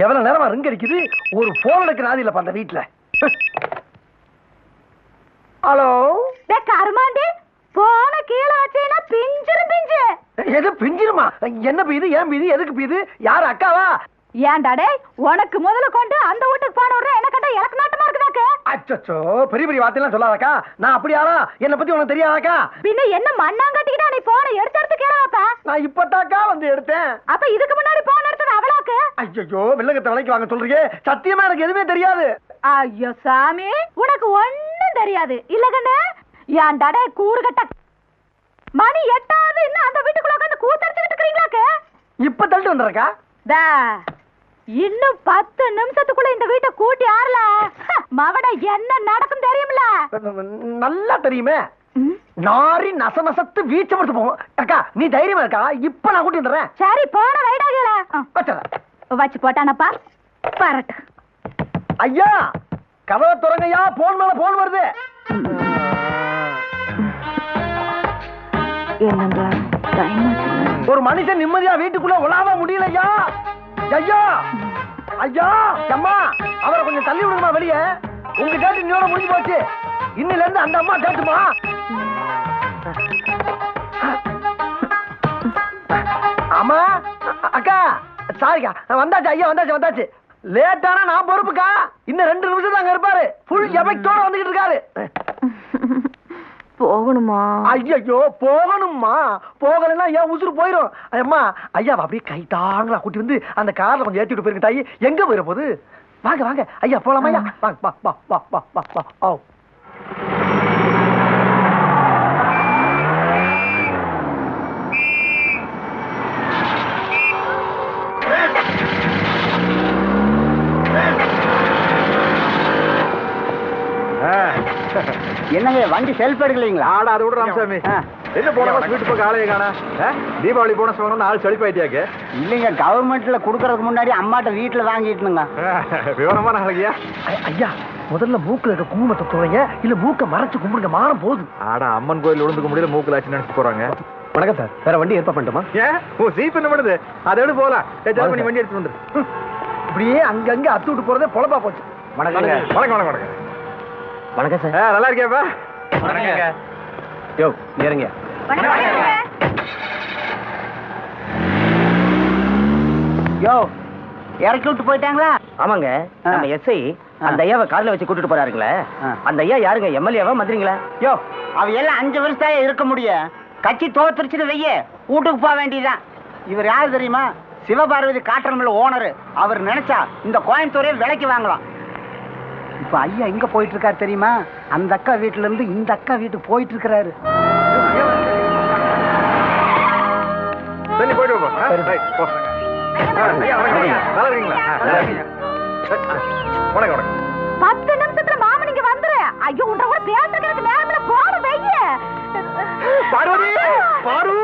எவ்வளவு நேரமா ரிங் அடிக்குது, ஒரு போன் எடுக்க நாதியில அந்த வீட்டுல. ஹலோ கருமாண்டி, போன கீழே வச்சேன்னா பிஞ்சிரும். பிஞ்சு எது பிஞ்சிருமா? என்ன பீது, ஏன் பீது, எதுக்கு பீது, யாரு அக்காவா? ஏன்டாடே, உனக்கு முதல்ல கொண்டு அந்த வீட்டுக்கு போன உடனே என்ன கண்டா எனக்கு நாட்டமா இருக்குதாக்கு? அச்சோ, பெரிய பெரிய வார்த்தையெல்லாம் சொல்லாதக்கா. நான் அப்படியாளா? என்ன பத்தி உனக்கு தெரியாதாக்கா? பின்ன என்ன மண்ணாங்கட்டிக்கிட்டா நீ போன எடுத்து கேளாப்பா? நான் இப்பதாக்கா வந்து எடுத்தேன். அப்ப இதுக்கு முன்னாடி போன எடுத்தது அவளாக்கு? ஐயோ, வில்லங்கத்தை விலைக்கு வாங்க சொல்றீங்க. சத்தியமா எனக்கு எதுவுமே தெரியாது. ஐயோ சாமி, உனக்கு ஒண்ணும் தெரியாது இல்ல கண்ணு? ஏன்டாடே கூறுகட்ட மணி 8 இன்னும் அந்த வீட்டுக்குள்ள உட்காந்து கூத்தடிச்சுக்கிட்டு இருக்கீங்களாக்கு? இப்ப தள்ளிட்டு வந்துறக்கா. இன்னும் 10 நிமிஷத்துக்குள்ள இந்த வீட்டை கூட்டி ஆறல மவட என்ன நடக்கும் தெரியுமில? நல்லா தெரியுமே. நாரி நசநசத்து வீச்ச படுத்து போவோம். அக்கா நீ தைரியமா இருக்கா? இப்ப நான் கூட்டி வந்துடுறேன். சரி போன வைடாகல வச்சு போட்டானப்பா பரட்டு. ஐயா கதவை திறங்கய்யா, போன் மேல போன் வருது. ஒரு மனுஷன் நிம்மதியா வீட்டுக்குள்ள உலாவ முடியலையா? ஐயா ஐயா அம்மா, அவரை கொஞ்சம் தள்ளி விடுமா வெளியே. உங்க டேட்டு இன்னோட முடிஞ்சு போச்சு. இன்னில இருந்து அந்த அம்மா கேட்டுமா? அம்மா அக்கா சாரிக்கா, வந்தாச்சு ஐயா, வந்தாச்சு வந்தாச்சு. லேட்டானா நான் பொறுப்புக்கா. இன்னும் 2 நிமிஷம் தான் அங்க இருப்பாரு. ஃபுல் எஃபெக்டோட வந்துகிட்டு இருக்காரு. போகணுமா? ஐயோ போகணுமா? போகலன்னா ஏன் உசுறு போயிடும். அம்மா ஐயா அப்படியே கை தாங்களா கூட்டி வந்து அந்த கார்ல கொஞ்சம் ஏத்தி விட்டு போயிருங்க தாயி. எங்க போயிட போகுது? வாங்க வாங்க ஐயா போலாமா? ஐயா வாங்க வா வா வா வா வா வா. ஓ என்னங்க வண்டி செல்ஃப் எடுக்கலீங்களா? ஆடா அது விட ராமசாமி, என்ன போன மாசம் வீட்டு பக்கம் ஆளைய காணா? தீபாவளி போனஸ் வாங்கணும்னு ஆள் செழிப்பாயிட்டியாக்கு? இல்லைங்க, கவர்மெண்ட்ல குடுக்கறதுக்கு முன்னாடி அம்மாட்ட வீட்டுல வாங்கிட்டுங்க. விவரமான ஆளுங்கயா. ஐயா முதல்ல மூக்குல இருக்க குங்குமத்தை துறைங்க, இல்ல மூக்க மறைச்சு கும்பிடுங்க, மானம் போகுது. ஆடா அம்மன் கோயில் விழுந்துக்க முடியல, மூக்குல ஆச்சு நினைச்சு போறாங்க. வணக்கம் சார், வேற வண்டி ஏற்பா பண்ணட்டுமா? ஏன் உன் சீப் என்ன பண்ணுது? அதை விட போலாம். பண்ணி வண்டி எடுத்து வந்துரு. இப்படியே அங்கங்க அத்து விட்டு போறதே பொழப்பா போச்சு. வணக்கம் வணக்கம் வணக்கம் வணக்கம். வணக்கம் சார். நல்லா இருக்கியாப்பா? வணக்கங்க. யோ ஏறுங்க. யோ இறக்கி விட்டு போயிட்டாங்களா? ஆமாங்க, நம்ம எஸ்ஐ அந்த ஐயாவை கார்ல வச்சு கூட்டிட்டு போறாருங்களே, அந்த ஐயா யாருங்க? எம்எல்ஏவா மந்திரிங்களா? யோ அவ எல்லாம் 5 வருஷம் இருக்க முடியும். கட்சி தோத்துருச்சுன்னு வெய்ய வீட்டுக்கு போக வேண்டியதுதான். இவர் யாரு தெரியுமா? சிவபார்வதி காட்டர்மில் ஓனர். அவர் நினைச்சா இந்த கோயம்புத்தூரே விலைக்கு வாங்கலாம். இப்ப ஐயா எங்க போயிட்டு இருக்காரு தெரியுமா? அந்த அக்கா வீட்டுல இருந்து இந்த அக்கா வீட்டுக்கு போயிட்டு இருக்கிறாரு. சரி போயிட்டு வா. நல்லா இருக்கீங்களா? வணக்கம் வணக்கம். 10 நிமிஷத்துல மாமன் இங்க வந்துரு. ஐயோ உன்ட கூட பேசுறதுக்கு நேரத்துல போற வெய்ய. பார்வதி பாரு.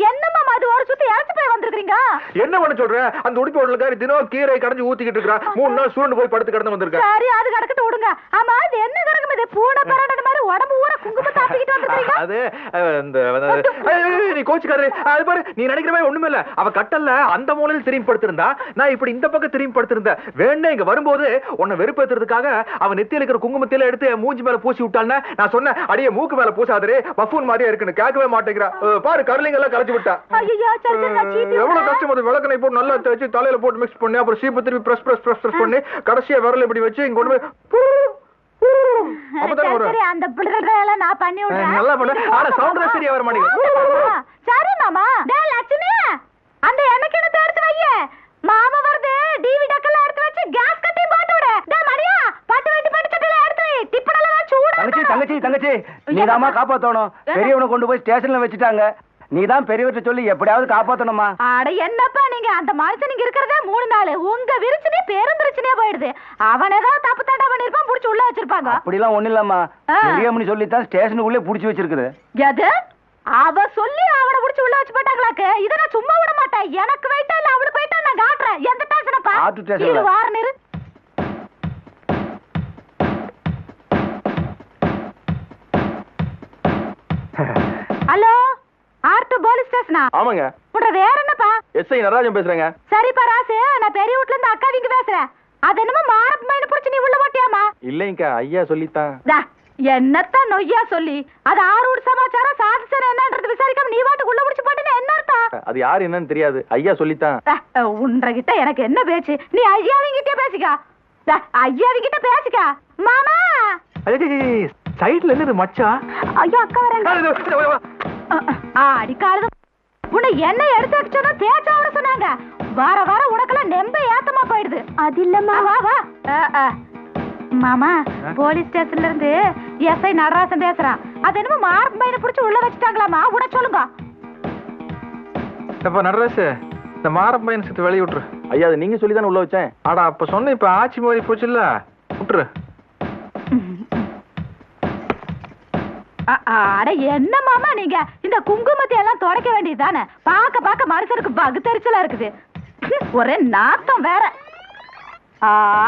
என்னம்மா அது ஒரு சுத்தி இறச்சு போய் வந்திருக்கீங்க? என்ன பண்ண சொல்ற? அந்த உடுப்பி ஹோட்டலுக்காரி தினம் கீரை கடைஞ்சு ஊத்திக்கிட்டு இருக்கா. 3 நாள் சூழ்ந்து போய் படுத்து கிடந்து வந்திருக்கா. சரி அது கிடக்கட்டு விடுங்க. ஆமா அது என்ன கிடக்கும்? இது பூனை பரண்டது மாதிரி உடம்பு ஊற குங்குமத்தை தாப்பிக்கிட்டு வந்திருக்கீங்க. அது நீ கோச்சுக்காரு. அது பாரு, நீ நினைக்கிற மாதிரி ஒண்ணுமே இல்ல. அவ கட்டல்ல அந்த மூலையில் திரும்பி படுத்திருந்தா, நான் இப்படி இந்த பக்கம் திரும்பி படுத்திருந்தேன். வேணா இங்க வரும்போது உன்னை வெறுப்பேத்துறதுக்காக அவன் நெத்தியில இருக்கிற குங்குமத்தில எடுத்து மூஞ்சி மேல பூசி விட்டான்னு நான் சொன்னேன். அடியே மூக்கு மேல பூசாதே, பஃபூன் மாதிரியா இருக்குன்னு கேட்கவே மாட்டேங்கிறா. பாரு கரலிங்க எல்லாம் கரைச்சு விட்டா. எவ்வளவு கஷ்டம். அது விளக்கணை போட்டு நல்லா தேய்ச்சி தலையில போட்டு மிக்ஸ் பண்ணி அப்புறம் சீப்பு திருப்பி பிரஸ் பிரஸ் பிரஸ் பிரஸ் பண்ணி கடைசியா விரல் இப்படி வச்சு இங்க கொண்டு போய் அப்பதான் வரும். அந்த பிள்ளைகள நான் பண்ணி விடுறேன். நல்லா பண்ணு. ஆனா சவுண்ட் தான் சரியா வர மாட்டேங்குது. சரி மாமா. டேய் லட்சுமி, அந்த எண்ணெய் கிணத்தை எடுத்து வைய. மாமா வருது. டிவி டக்கல எடுத்து வச்சு கேஸ் கட்டி போட்டு விடு. டேய் மரியா, பட்டு வெட்டி பட்டு சட்டல எடுத்து வை. டிப்படல சூடா. தங்கச்சி தங்கச்சி தங்கச்சி, நீதாம்மா காப்பாத்தணும். பெரியவனை கொண்டு போய் ஸ்டேஷன்ல வச்சுட்டாங்க. நீதான் பெரியவர்கிட்ட சொல்லி எப்படியாவது காப்பாத்தணுமா? அட என்னப்பா நீங்க, அந்த மனுஷன் நீங்க இருக்கிறதே 3 நாள். உங்க விருச்சனே பெரும் பிரச்சனையா போயிடுது. அவன் ஏதாவது தப்பு தண்டா பண்ணிருப்பான், புடிச்சு உள்ள வச்சிருப்பாங்க. அப்படிலாம் ஒண்ணு இல்லம்மா, பெரியவனு சொல்லித்தான் ஸ்டேஷனுக்குள்ளே புடிச்சு வச்சிருக்குது. எது? அவ சொல்லி அவனை புடிச்சு உள்ள வச்சு போட்டாங்களாக்கு? இத நான் சும்மா விட மாட்டேன். எனக்கு வெயிட்டா இல்ல அவனுக்கு வெயிட்டா நான் காட்டுறேன். எந்த டேஷனப்பா? இது வாரனிரு. ஹலோ ஆர்ட் போலீஸ் ஸ்டேஷனா? ஆமாங்க. உட வேற என்னப்பா? எஸ்ஐ நடராஜன் பேசுறேங்க. சரிப்பா ராசு, நான் பெரிய வீட்ல இருந்து அக்கா வீங்க பேசுறேன். அது என்னமோ மாரப் மைன புடிச்சு நீ உள்ள போட்டியாமா? இல்லைங்கக்கா, ஐயா சொல்லித்தான். என்னத்தான் நொய்யா சொல்லி அது ஆறு சமாச்சாரம் சாதிச்சன என்னன்றது விசாரிக்காம நீ வாட்டுக்கு உள்ள புடிச்சு போட்டேன்னு என்ன அர்த்தம்? அது யாரு என்னன்னு தெரியாது, ஐயா சொல்லித்தான். உன்றகிட்ட எனக்கு என்ன பேச்சு? நீ ஐயாவிங்கிட்ட பேசிக்கா. ஐயாவிங்கிட்ட பேசிக்கா. மாமா சைடுல இருந்து மச்சான். ஐயா அக்கா வராங்க. அடிக்காலது உன்னை என்ன எடுத்து வச்சோன்னா தேய்ச்சா வர சொன்னாங்க. வார வாரம் உனக்கெல்லாம் நெம்ப ஏத்தமா போயிடுது. அது இல்லம்மா. வா வா. மாமா போலீஸ் ஸ்டேஷன்ல இருந்து எஸ்ஐ நடராசன் பேசுறான். அது என்னமோ மார்க் பையனை புடிச்சு உள்ள வச்சுட்டாங்களாமா, உட சொல்லுங்க. நடராசு, இந்த மாரப் பையன் சேர்த்து வெளியே விட்டுரு. ஐயா அது நீங்க சொல்லி தானே உள்ள வச்சேன். ஆடா அப்ப சொன்ன, இப்ப ஆட்சி மாறி போச்சு இல்ல, விட்டுரு. அட என்ன மாமா நீங்க இந்த குங்குமத்தை எல்லாம் துடைக்க வேண்டியதுதானே? பாக்க பாக்க மனுஷனுக்கு பகுத்தறிச்சலா இருக்குது. ஒரே நாத்தம் வேற.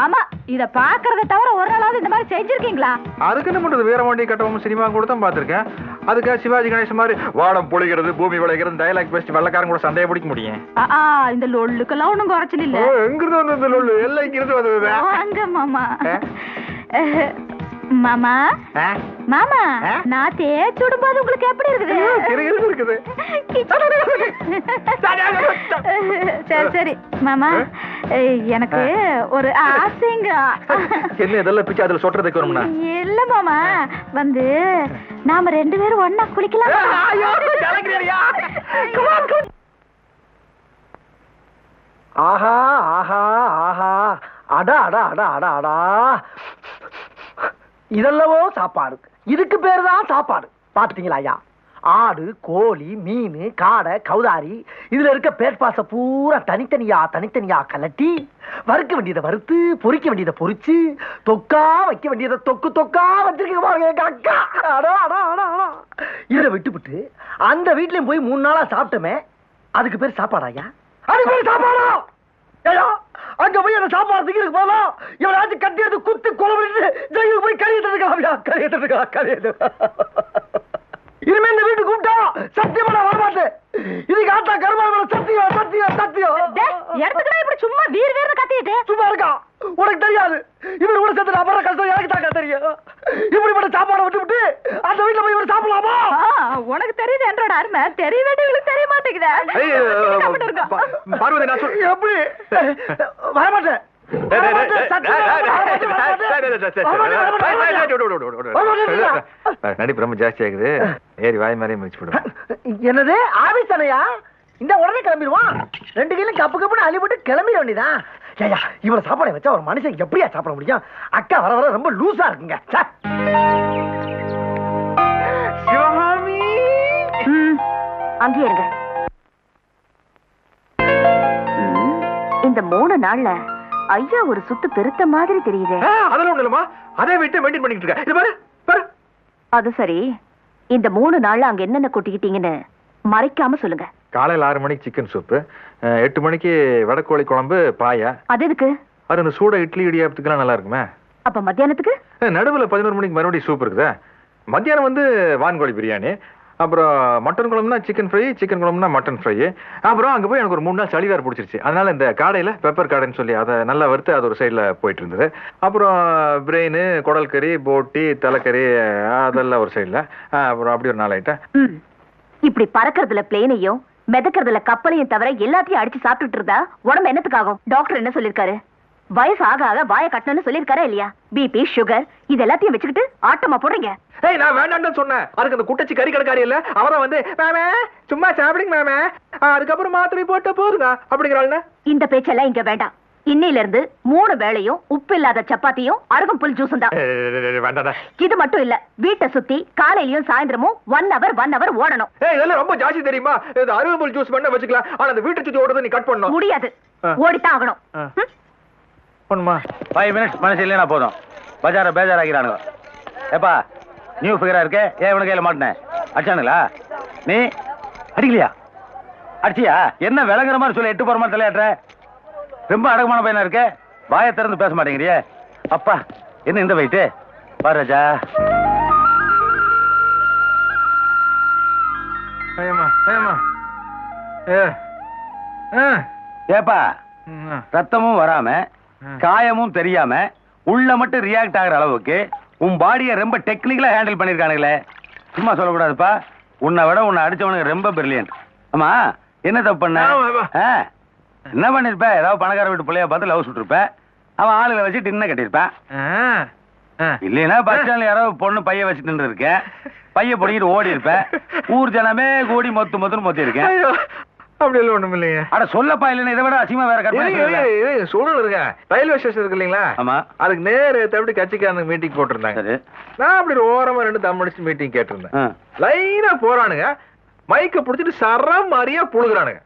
ஆமா, இத பாக்குறத தவிர ஒரு நாளாவது இந்த மாதிரி செஞ்சிருக்கீங்களா? அதுக்கு என்ன பண்றது, வீரபாண்டி கட்டபொம்மன் சினிமா கூட தான் பாத்திருக்கேன். அதுக்காக சிவாஜி கணேசன் மாதிரி வாடம் பொழிகிறது பூமி விளைகிறது டயலாக் பேசி வெள்ளக்காரன் கூட சண்டையை பிடிக்க முடியும். இந்த லொல்லுக்கெல்லாம் ஒண்ணும் குறைச்சல் இல்ல. எங்கிருந்து வந்தது இந்த லொல்லு? எல்லாம் இங்கிருந்து வந்தது. வாங்க மாமா. மாமா மாமா, நான் தேய்ச்சி விடும்போது உங்களுக்கு எப்படி இருக்குது? சரி சரி மாமா, எனக்கு ஒரு ஆசைங்க. என்ன இதெல்லாம் பிச்சு அதுல சொட்டுறதுக்கு வரும்னா? இல்ல மாமா, வந்து நாம ரெண்டு பேரும் ஒண்ணா குளிக்கலாம். ஆஹா ஆஹா ஆஹா, அடா அடா அடா அடா அடா, இதெல்லவோ சாப்பாடு. இதுக்கு பேரு தான் சாப்பாடு. பாத்துட்டீங்களா ஐயா? ஆடு, கோழி, மீன், காடை, கௌதாரி, இதுல இருக்க பேர்பாச பூரா தனித்தனியா தனித்தனியா கலட்டி வறுக்க வேண்டியதை வறுத்து, பொரிக்க வேண்டியதை பொரிச்சு, தொக்கா வைக்க வேண்டியதை தொக்கு தொக்கா வச்சிருக்க பாருங்க எங்க அக்கா. அடா அடா அடா அடா, இதை விட்டுவிட்டு அந்த வீட்லயும் போய் 3 நாளா சாப்பிட்டோமே, அதுக்கு பேர் சாப்பாடா ஐயா? அதுக்கு பேர் சாப்பாடா? அங்க போய் அந்த சாப்பாடு திங்கிறதுக்கு போல இவனாச்சும் கட்டி எடுத்து குத்து கொலை பண்ணிட்டு ஜெயிலுக்கு போய் கழியிட்டு இருக்கா. இனிமே இந்த வீட்டுக்கு கூப்பிட்டா சத்தியமா வரமாட்டேன். இதுக்கு ஆட்டா கருமாவள சத்தியம் சத்தியம் சத்தியம். எடுத்துக்கிட்டா இப்படி சும்மா வீர் வீர்னு கத்திட்டு சும்மா இருக்கா? உனக்கு தெரியாது, இவரு கூட சேர்த்து அப்புறம் கஷ்டம் எனக்கு தாக்கா தெரியும். இப்படிப்பட்ட சாப்பாடை விட்டு அந்த வீட்டுல போய் இவரு சாப்பிடலாமா? உனக்கு தெரியுது என்றோட அருமை, தெரிய வேண்டியவங்களுக்கு தெரிய மாட்டேங்குதா? பார்வதி நான் சொல்ல எப்படி வரமாட்டேன். நடிப்பு ரொம்ப ஜாஸ்தி ஆகுது, ஏறி வாய் மாதிரியே முடிச்சு போடுவேன். என்னது ஆபீஸ் தானையா? இந்த உடனே கிளம்பிடுவான். 2 கையிலும் கப்பு கப்புன்னு அள்ளிப்பட்டு கிளம்பிட வேண்டியதான். ஏயா இவ்வளவு சாப்பாடை வச்சா ஒரு மனுஷன் எப்படியா சாப்பிட முடியும்? அக்கா வர வர ரொம்ப லூசா இருக்குங்க. சிவகாமி அங்கேயே இருங்க. இந்த 3 நாள்ல ஐயா ஒரு சுத்து பெருத்த மாதிரி தெரியுது. அதெல்லாம் ஒண்ணு இல்லம்மா, அதே வீட்டை மெயின்டைன் பண்ணிட்டு இருக்க. இது பாரு. அது சரி, இந்த 3 நாள்ல அங்க என்னென்ன கொட்டிக்கிட்டீங்கன்னு மறைக்காம சொல்லுங்க. காலையில 6 மணிக்கு சிக்கன் சூப்பு, 8 மணிக்கு வடக்கோழி குழம்பு பாயா. அது எதுக்கு? அது இந்த சூட இட்லி இடியாப்பத்துக்குலாம் நல்லா இருக்குமே. அப்ப மத்தியானத்துக்கு? நடுவில் 11 மணிக்கு மறுபடியும் சூப் இருக்குதா. மத்தியானம் வந்து வான்கோழி பிரியாணி, அப்புறம் மட்டன் குழம்புனா சிக்கன் ஃப்ரை, சிக்கன் குழம்புனா மட்டன் ஃப்ரை. அப்புறம் அங்கே போய் எனக்கு ஒரு 3 நாள் சளி வேறு பிடிச்சிருச்சு. அதனால இந்த காடையில் பெப்பர் காடைன்னு சொல்லி அதை நல்லா வறுத்து அது ஒரு சைடில் போயிட்டு இருந்தது. அப்புறம் பிரெயின், குடல் கறி, போட்டி, தலைக்கறி அதெல்லாம் ஒரு சைடில். அப்புறம் அப்படி ஒரு 4 ஐட்டம். இப்படி பறக்கிறதுல பிளேனையும் மிதக்கிறதுல கப்பலையும் தவிர எல்லாத்தையும் அடிச்சு சாப்பிட்டுட்டு இருந்தா உடம்பு என்னத்துக்காகும்? டாக்டர் என்ன சொல்லிருக்காரு? வயசு ஆக ஆக வாயை கட்டணும்னு சொல்லிருக்காரா இல்லையா? பிபி, சுகர் இது எல்லாத்தையும் வச்சுக்கிட்டு ஆட்டமா போடுறீங்க. நான் வேண்டாம்னு சொன்னேன். அதுக்கு அந்த குட்டச்சி கறி கடைக்காரி இல்ல, அவரை வந்து மேமே சும்மா சாப்பிடுங்க மேமே, அதுக்கப்புறம் மாத்திரை போட்ட போதுங்க அப்படிங்கிறாள். இந்த பேச்செல்லாம் இங்க வேண்டாம். இன்னையில இருந்து 3 வேளையும் உப்பு இல்லாத சப்பாத்தியும் அருகம்புல் ஜூஸும் தான். இது மட்டும் இல்ல, வீட்டை சுத்தி காலையிலயும் சாயந்தரமும் 1 hour ஓடணும். இதெல்லாம் ரொம்ப ஜாஸ்தி தெரியுமா? அருகம்புல் ஜூஸ் பண்ண வச்சுக்கலாம், ஆனா அந்த வீட்டை சுத்தி ஓடுறத நீ கட் பண்ணணும். முடியாது, ஓடித்தான் ஆகணும். ஒண்ணுமா 5 minutes மனசு இல்லைன்னா போதும், பஜார பேஜாராக்கிறானுங்க. ஏப்பா நியூ ஃபிகரா இருக்கு, ஏன் இவனு கையில மாட்டினேன்? அடிச்சானுங்களா? நீ அடிக்கலையா? அடிச்சியா? என்ன விளங்குற மாதிரி சொல்லி 8 போற மாதிரி தலையாட்டுற? ரொம்ப அடக்கமான பையனா இருக்க, வாயை திறந்து பேச மாட்டேங்கிறியே. அப்பா என்ன இந்த வெயிட்டு பாரு ராஜா. ஐயம்மா ஐயம்மா ஏ ஏப்பா ரத்தமும் வராம காயமும் தெரியாம உள்ள மட்டும் ரியாக்ட் ஆகுற அளவுக்கு உன் பாடியை ரொம்ப டெக்னிக்கலா ஹேண்டில் பண்ணிருக்கானுங்களே. சும்மா சொல்லக்கூடாதுப்பா. உன்னை விட உன்னை அடிச்சவனுக்கு ரொம்ப பிரில்லியன்ட். ஆமா, என்ன தப்பு பண்ண? என்ன பண்ணிருப்ப? ஏதாவது பணக்கார வீட்டு பிள்ளைய பார்த்து லவ் சுட்டிருப்ப. அவன் ஆளுகளை வச்சுட்டு இன்னும் கட்டியிருப்பேன். இல்லைன்னா பஸ் ஸ்டாண்ட்ல யாராவது பொண்ணு பைய வச்சுட்டு நின்று இருக்கேன். பைய பிடிக்கிட்டு ஓடி இருப்பேன். ஊர் ஜனமே கூடி மொத்துன்னு மொத்தி இருக்கேன். அப்படி எல்லாம் ஒண்ணும் இல்லைங்க. அட சொல்லப்பா, இல்லைன்னா இதை விட அசிமா வேற கட்டணம் சூழல் இருக்க ரயில்வே ஸ்டேஷன் இருக்கு இல்லைங்களா? ஆமா. அதுக்கு நேரு எப்படி கட்சிக்காரங்க மீட்டிங் போட்டிருந்தாங்க. நான் அப்படி ஓரமா ரெண்டு தம் அடிச்சு மீட்டிங் கேட்டிருந்தேன். லைனா போறானுங்க, மைக்க புடிச்சிட்டு சரம் மாதிரியா புழுகுறானுங்க.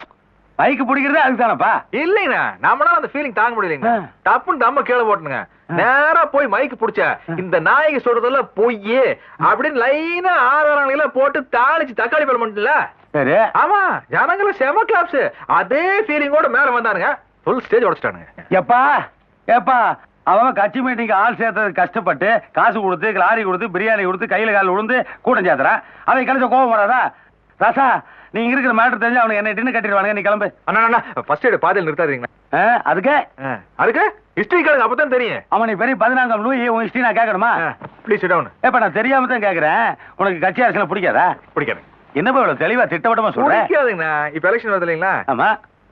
மைக்கு பிடிக்கிறது அதுதானப்பா? இல்லைண்ணா, நம்மளால அந்த ஃபீலிங் தாங்க முடியலைங்க. டப்புன்னு தம்ம கீழே போட்டுனுங்க. நேரா போய் மைக்கு புடிச்ச இந்த நாயகி சொல்றதுல பொய்யே அப்படின்னு லைனா ஆறானுங்கள போட்டு தாளிச்சு தக்காளி பழம் பண்ணல. சரி. ஆமா, ஜனங்களும் செம கிளாப்ஸ். அதே ஃபீலிங்கோட மேல வந்தானுங்க. Full stage உடைச்சிட்டானுங்க. ஏப்பா அவன் கட்சி மீட்டிங் ஆள் சேர்த்தது கஷ்டப்பட்டு காசு கொடுத்து லாரி கொடுத்து பிரியாணி கொடுத்து கையில கால விழுந்து கூட்டம் சேர்த்துறான். அவன் கழிச்ச கோபம் வராதா? ராசா, நீங்க இருக்கிற மேட்டர் தெரிஞ்சு அவனுக்கு என்ன டின்னு கட்டிடுவானுங்க. நீ கிளம்பு. அண்ணா ஃபர்ஸ்ட் எய்ட் பாதியில் நிறுத்தாதீங்க. அதுக்கு ஹிஸ்டரி கார்டு அப்பதான் தெரியும். அவன் பெரிய 14ஆம் லூயி உன் ஹிஸ்டரி நான் கேட்கணுமா? Please sit down. ஏப்பா நான் தெரியாம தான் கேட்கறேன். உனக்கு கட்சி அரசியல் பிடிக்காதா? பிடிக்காது. என்னப்பா இவ்வளவு தெளிவா திட்டவட்டமா சொல்றேன்? பிடிக்காதுங்கண்ணா. இப்ப எலெக்ஷன் வருது இல்லைங்களா? ஆமா.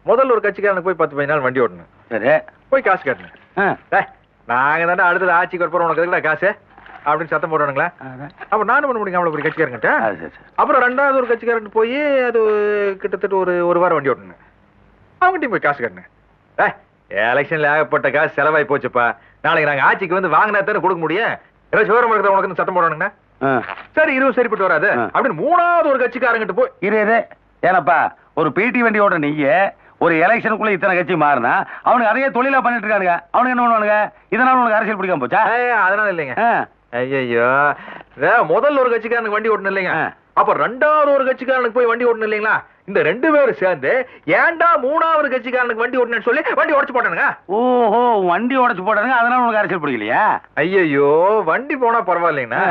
முதல்ல ஒரு கட்சிக்காரனுக்கு போய் 10-15 நாள் வண்டி ஓட்டணும். சரி. போய் காசு கட்டணும். நாங்க தானே அடுத்தது ஆட்சிக்கு வரப்போறோம், உனக்கு எதுக்குடா காசு அப்படின்னு சத்தம் போடுறானுங்களா? அப்ப நானும் பண்ண முடியும். அவ்வளவு ஒரு கட்சிக்காரங்கிட்ட. அப்புறம் ரெண்டாவது ஒரு கட்சிக்காரன் போய் அது கிட்டத்தட்ட ஒரு வாரம் வண்டி ஓட்டணும். அவங்ககிட்டயும் போய் காசு கட்டணும். எலெக்ஷன்ல ஏகப்பட்ட காசு செலவாய் போச்சுப்பா. நாளைக்கு நாங்க ஆட்சிக்கு வந்து வாங்கினா தானே கொடுக்க முடியும். ஏதாவது விவரம் இருக்கிற உனக்கு சத்தம் போடுறானுங்க. சரி, இதுவும் சரிப்பட்டு வராது அப்படின்னு மூணாவது ஒரு கட்சிக்காரங்கிட்ட போய் இரு. ஏனப்பா ஒரு பிடி வண்டி ஓட்ட நீங்க ஒரு எலெக்ஷனுக்குள்ள இத்தனை கட்சி மாறினா அவனுக்கு நிறைய தொழிலா பண்ணிட்டு இருக்கானுங்க. அவனுக்கு என்ன பண்ணுவானுங்க? இதனால உனக்கு அரசியல் பிடிக்காம போச்சா? அதனால இல்லைங்க. ஐயோ, முதல்ல ஒரு கட்சிக்காரனுக்கு வண்டி ஓட்டணும் இல்லைங்க. அப்ப ரெண்டாவது ஒரு கட்சிக்காரனுக்கு போய் வண்டி ஓட்டணும் இல்லைங்களா? இந்த ரெண்டு பேரும் சேர்ந்து ஏன்டா மூணாவது கட்சிக்காரனுக்கு வண்டி ஓட்டணும்னு சொல்லி வண்டி உடைச்சு போட்டானுங்க. ஓஹோ, வண்டி உடைச்சு போட்டானுங்க. அதனால உனக்கு அரசியல் பிடிக்கலையா? ஐயோ, வண்டி போனா பரவாயில்லைங்கண்ணா,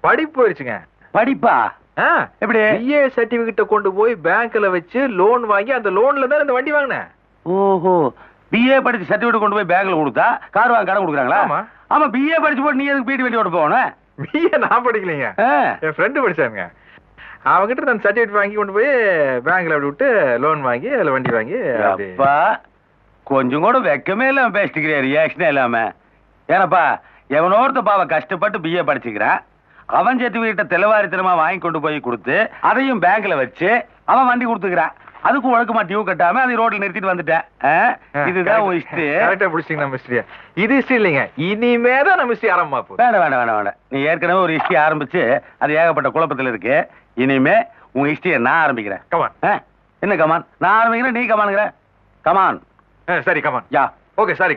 படிப்பு போயிருச்சுங்க. படிப்பா? எப்படி? பிஏ சர்டிபிகேட்ட கொண்டு போய் பேங்க்ல வச்சு லோன் வாங்கி அந்த லோன்ல தான் இந்த வண்டி வாங்கினேன். ஓஹோ, பிஏ படிச்சு சர்டிபிகேட் கொண்டு போய் பேங்க்ல கொடுத்தா கார் வாங்க கடன் கொடுக்குறாங்களா? ஆமா, பிஏ படிச்சு போட்டு நீ எதுக்கு பிடி வண்டி ஓட்ட போகணும்? பிஏ நான் படிக்கலைங்க, என் ஃப்ரெண்டு படிச்சாங்க. அவங்கிட்ட நான் சர்டிபிகேட் வாங்கி கொண்டு போய் பேங்க்ல அப்படி விட்டு லோன் வாங்கி அதுல வண்டி வாங்கி. அப்பா கொஞ்சம் கூட வெக்கமே இல்லாம பேசிக்கிறேன், ரியாக்ஷனே இல்லாம. ஏனப்பா எவனோர்த்த பாவ கஷ்டப்பட்டு பிஏ படிச்சுக்கிறான். அவன் சர்டிபிகேட்ட தெளிவாரித்தனமா வாங்கி கொண்டு போய் கொடுத்து அதையும் பேங்க்ல வச்சு அவன் வண்டி கொடுத்துக்கிறான். அதுக்கு ஒழுக்கமா டியூ கட்டாம அதை ரோட்ல நிறுத்திட்டு வந்துட்டேன். இதுதான் உன் ஹிஸ்டரி. கரெக்டா பிடிச்சிங்க நம்ம ஹிஸ்டரி. இது ஹிஸ்டரி இல்லைங்க, இனிமே தான் நம்ம ஹிஸ்டரி ஆரம்பமா போகுது. வேண்டாம். நீ ஏற்கனவே ஒரு ஹிஸ்டரி ஆரம்பிச்சு அது ஏகப்பட்ட குழப்பத்துல இருக்கு. இனிமே உன் ஹிஸ்டரியை நான் ஆரம்பிக்கிறேன். கமான். என்ன கமான்? நான் ஆரம்பிக்கிறேன், நீ கமானுங்கிற. கமான். சரி கமான். யா. Okay, sorry.